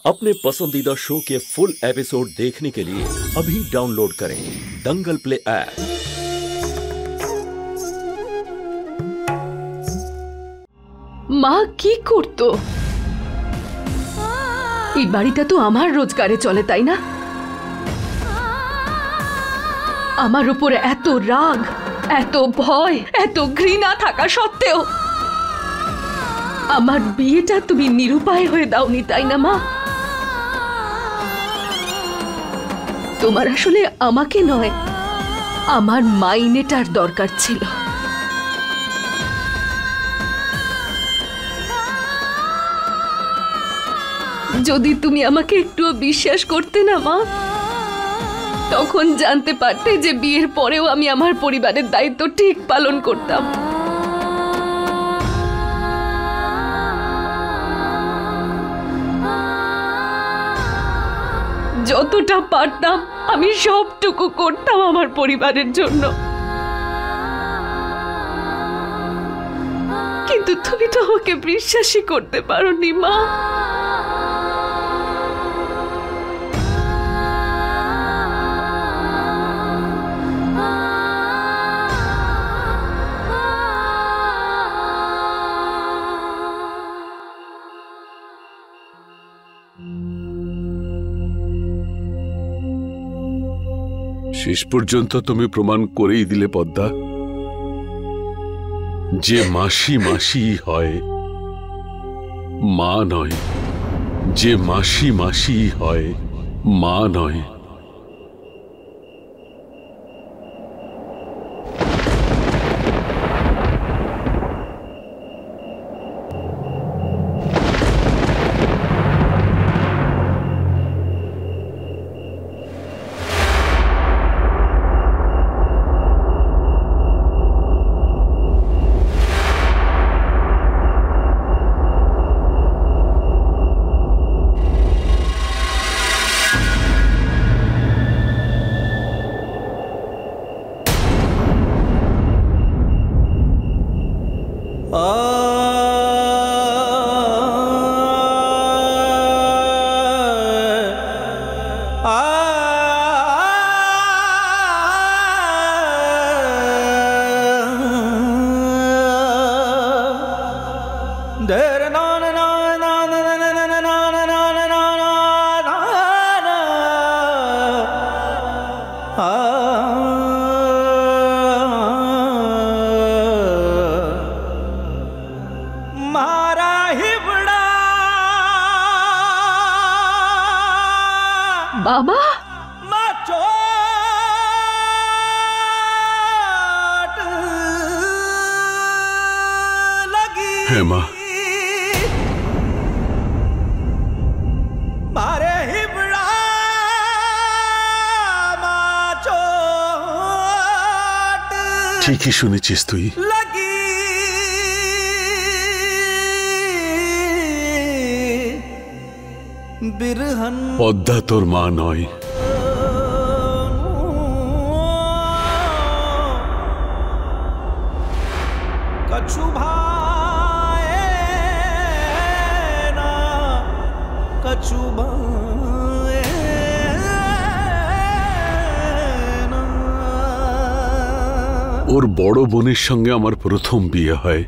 अपने पसंदीदा शो के फुल एपिसोड देखने के लिए अभी डाउनलोड करें दंगल प्ले ऐप। মা কি করতো? এই বাড়িটা তো আমার রোজগারে চলে, তাই না? আমার উপরে এত রাগ, এত ভয়, এত ঘৃণা থাকা সত্ত্বেও আমার বিয়েটা তুমি নিরুপায় হয়ে দাওনি, তাই না মা? তোমার আসলে আমাকে নয়, আমার মাইনেটার দরকার ছিল। যদি তুমি আমাকে একটুও বিশ্বাস করতে না মা, তখন জানতে পারতে যে বিয়ের পরেও আমি আমার পরিবারের দায়িত্ব ঠিক পালন করতাম। যতটা পারতাম আমি সবটুকু করতাম আমার পরিবারের জন্য, কিন্তু তুমি তো আমাকে বিশ্বাসই করতে পারোনি মা। শেষ পর্যন্ত তুমি প্রমাণ করেই দিলে পদ্মা, যে মাসি মাসি হয়, মা নয়। যে মাসি মাসি হয়, মা নয়। বাবা, হ্যাঁ মা, ঠিকই শুনেছিস তুই। পদ্মা তোর মা নয়। ওর বড় বোনের সঙ্গে আমার প্রথম বিয়ে হয়।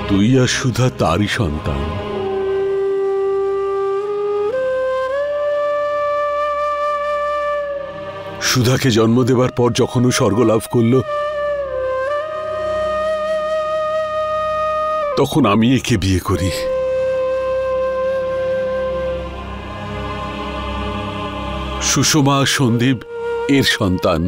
তুই আর সুধা তারই সন্তান। সুধাকে জন্ম দেবার পর যখন ও স্বর্গলাভ করল, তখন আমি একে বিয়ে করি। সুষমা সন্দীপ এর সন্তান।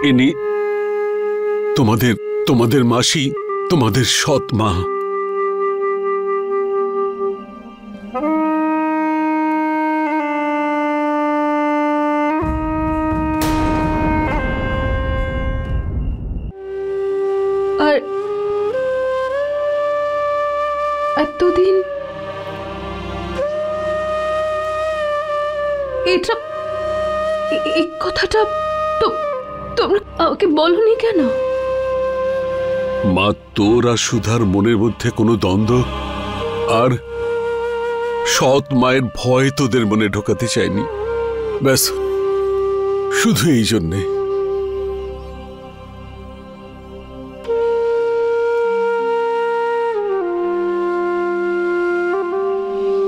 ইনি তোমাদের মাসি, তোমাদের সৎ মা। আর এতদিন এটা এই কথাটা তো তোমরা আমাকে বলনি কেন? মা, তোর আর সুধার মনের মধ্যে কোনো দ্বন্দ্ব আর সৎ মায়ের ভয় তোদের মনে ঢোকাতে চাইনি, ব্যাস, শুধু এই জন্যে।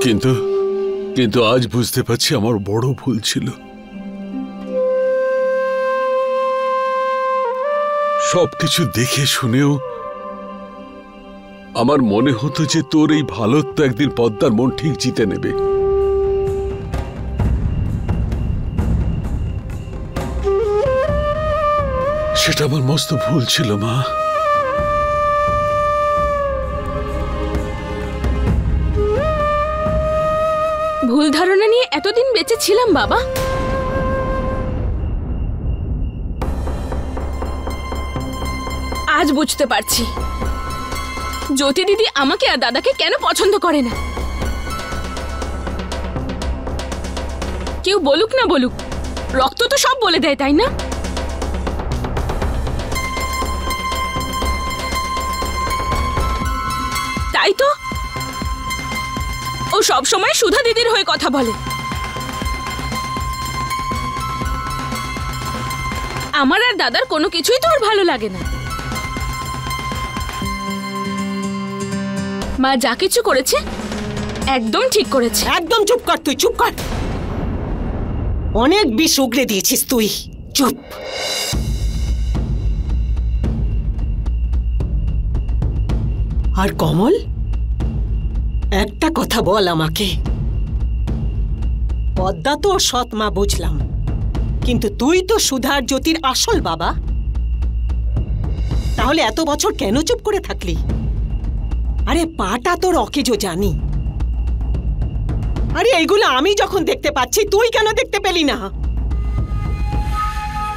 কিন্তু কিন্তু আজ বুঝতে পারছি আমার বড় ভুল ছিল। সবকিছু দেখে শুনেও আমার মনে হতো যে তোর এই ভালোত্ব একদিন পদ্মার মন ঠিক জিতে নেবে। সেটা আমার মস্ত ভুল ছিল মা। ভুল ধারণা নিয়ে এতদিন বেঁচে ছিলাম বাবা। আজ বুঝতে পারছি জ্যোতি দিদি আমাকে আর দাদাকে কেন পছন্দ করে না। কেউ বলুক না বলুক, রক্ত তো সব বলে দেয়, তাই না? তাই তো ও সব সময় সুধা দিদির হয়ে কথা বলে। আমার আর দাদার কোনো কিছুই তো ওর ভালো লাগে না। মা যা কিছু করেছে একদম ঠিক করেছে। একদম চুপ কর, তুই চুপ কর। অনেক বিষ উগড়ে দিয়েছিস তুই, চুপ। আর কমল, একটা কথা বল আমাকে। পদ্মা তো সৎ মা বুঝলাম, কিন্তু তুই তো সুধার জ্যোতির আসল বাবা। তাহলে এত বছর কেন চুপ করে থাকলি? আরে পাটা তোর অকেজো জানি। আরে এইগুলো আমি যখন দেখতে পাচ্ছি, তুই কেন দেখতে পেলি না?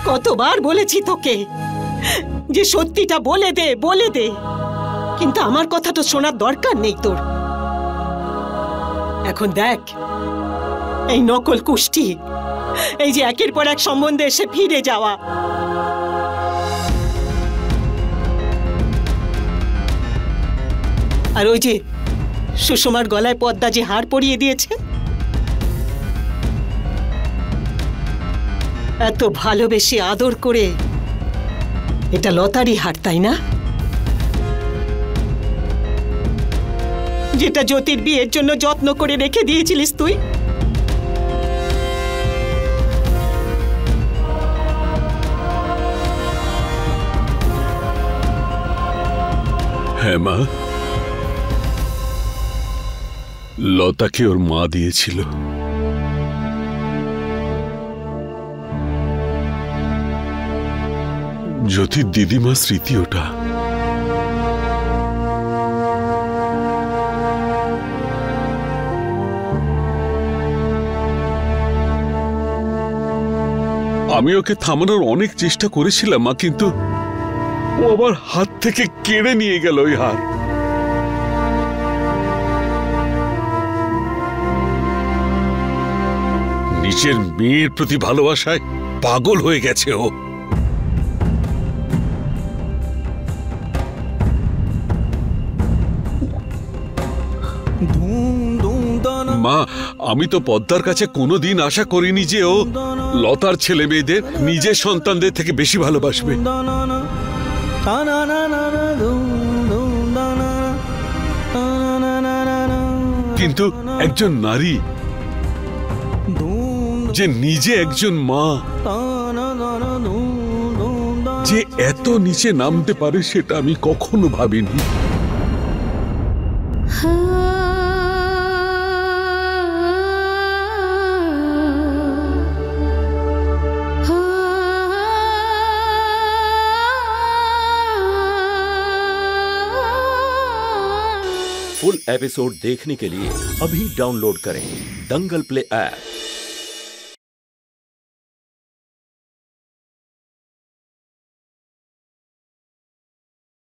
কতবার বলেছি তোকে যে সত্যিটা বলে দে, বলে দে, কিন্তু আমার কথা তো শোনার দরকার নেই তোর। এখন দেখ, এই নকল কুষ্টি, এই যে একের পর এক সম্বন্ধে এসে ফিরে যাওয়া, আর ওই যে সুষমার গলায় পদ্মা যে হার পরিয়ে দিয়েছে, এত ভালোবেসে আদর করে, এটা লতারই হার, তাই না? যেটা জ্যোতির বিয়ের জন্য যত্ন করে রেখে দিয়েছিলিস তুই। হ্যাঁ মা, লতাকে ওর মা দিয়েছিল। জ্যোতির দিদিমা স্মৃতি ওটা। আমি ওকে থামানোর অনেক চেষ্টা করেছিলাম মা, কিন্তু ও আমার হাত থেকে কেড়ে নিয়ে গেল ওই হার। নিজের মেয়ের প্রতি ভালোবাসায় পাগল হয়ে গেছে ও। মা, আমি তো পদ্মার কাছে কোনোদিন আশা করিনি যে ও লতার ছেলে মেয়েদের নিজের সন্তানদের থেকে বেশি ভালোবাসবে। কিন্তু একজন নারী যে নিজে একজন মা, যে এত নিচে নামতে পারে সেটা আমি কখনো ভাবিনি। फुल एपिसोड देखने के लिए अभी डाउनलोड करें दंगल प्ले ऐप।